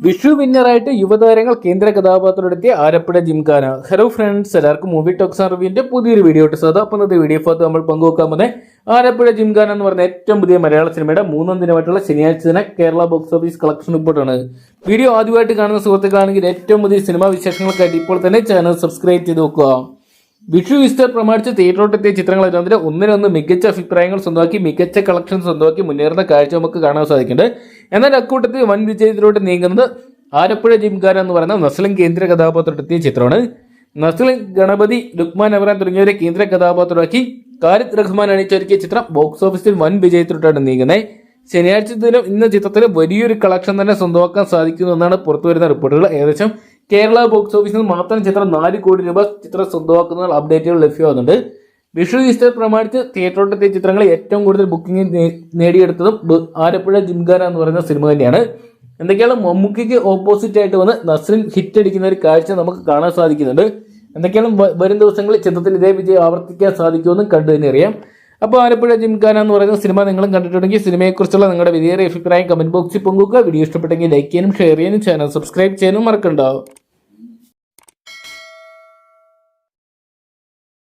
വിഷു വിന്നറായിട്ട് യുവതാരങ്ങൾ കേന്ദ്ര കഥാപാത്രമെത്തിയ Alappuzha gymkhana. Hello friends, എല്ലാവർക്കും movie talks റിവ്യൂവിന്റെ പുതിയൊരു വീഡിയോ ഇട്ട് സാധാ. അപ്പം ഇന്നത്തെ വീഡിയോ ഭാഗത്ത് നമ്മൾ പങ്കുവെക്കാൻ പോകുന്നത് ആലപ്പുഴ ജിംഖാന എന്ന് പറഞ്ഞ ഏറ്റവും പുതിയ മലയാള സിനിമയുടെ 3-ാം ദിനമായിട്ടുള്ള ശനിയാഴ്ച ദിന കേരള ബോക്സ് ഓഫീസ് കളക്ഷൻ റിപ്പോർട്ടാണ്. വീഡിയോ ആദ്യമായിട്ട് കാണുന്ന സുഹൃത്തുക്കളാണെങ്കിൽ ഏറ്റവും പുതിയ സിനിമാ വിശേഷങ്ങൾക്കായിട്ട് ഇപ്പോൾ തന്നെ ചാനൽ സബ്സ്ക്രൈബ് ചെയ്ത് നോക്കുക. വിഷു ഈസ്റ്റർ പ്രമാണിച്ച് തിയേറ്ററിലെത്തിയ ചിത്രങ്ങൾ എന്നതിൽ ഒന്നിനൊന്ന് മികച്ച അഭിപ്രായങ്ങൾ സ്വന്തമാക്കി മികച്ച കളക്ഷൻ സ്വന്തമാക്കി മുന്നേറുന്ന കാഴ്ച നമുക്ക് കാണാൻ സാധിക്കുന്നുണ്ട്. എന്നാൽ അക്കൂട്ടത്തിൽ വൻ വിജയത്തിലോട്ട് നീങ്ങുന്നത് ആലപ്പുഴ ജിംഖാന എന്ന് പറയുന്ന നസ്ലിൻ കേന്ദ്ര കഥാപാത്രമെത്തിയ ചിത്രമാണ്. നസ്ലിൻ, ഗണപതി, ലുക്മാൻ അവറാൻ തുടങ്ങിയവരെ കേന്ദ്ര കഥാപാത്രമാക്കി ഖാലിദ് റഹ്മാൻ അണിച്ചൊരുക്കിയ ചിത്രം ബോക്സ് ഓഫീസിൽ വൻ വിജയത്തിലോട്ടാണ് നീങ്ങുന്നത്. ശനിയാഴ്ച ദിനം ഇന്ന് ചിത്രത്തിന് വലിയൊരു കളക്ഷൻ തന്നെ സ്വന്തമാക്കാൻ സാധിക്കുന്നു എന്നാണ് പുറത്തുവരുന്ന റിപ്പോർട്ടുകൾ. ഏകദേശം കേരള ബോക്സ് ഓഫീസിൽ മാത്രം ചിത്രം 4 കോടി രൂപ ചിത്രം സ്വന്തമാക്കുന്ന അപ്ഡേറ്റുകൾ ലഭ്യമാകുന്നുണ്ട്. വിഷു ഈസ്റ്റർ പ്രമാണിച്ച് തിയേറ്ററിലെത്തിയ ചിത്രങ്ങൾ ഏറ്റവും കൂടുതൽ ബുക്കിംഗ് നേടിയെടുത്തതും ആലപ്പുഴ ജിംഖാന എന്ന് പറയുന്ന സിനിമ തന്നെയാണ്. എന്തൊക്കെയാണ് മമ്മൂക്കിക്ക് ഓപ്പോസിറ്റ് ആയിട്ട് വന്ന് നസ്ലിൻ ഹിറ്റ് അടിക്കുന്ന ഒരു കാഴ്ച നമുക്ക് കാണാൻ സാധിക്കുന്നുണ്ട്. എന്തൊക്കെയാണ് വരും ദിവസങ്ങളിൽ ചിത്രത്തിൽ ഇതേ വിജയം ആവർത്തിക്കാൻ സാധിക്കുമെന്നും കണ്ടു തന്നെ അറിയാം. അപ്പോൾ ആലപ്പുഴ ജിംഖാന എന്ന് പറയുന്ന സിനിമ നിങ്ങളും കണ്ടിട്ടുണ്ടെങ്കിൽ സിനിമയെക്കുറിച്ചുള്ള നിങ്ങളുടെ വിലയേറിയ അഭിപ്രായം കമന്റ് ബോക്സിൽ പങ്കുവെക്കുക. വീഡിയോ ഇഷ്ടപ്പെട്ടെങ്കിൽ ലൈക്ക് ചെയ്യാനും ഷെയർ ചെയ്യാനും ചാനൽ സബ്സ്ക്രൈബ് ചെയ്യാനും മറക്കണ്ടാവും.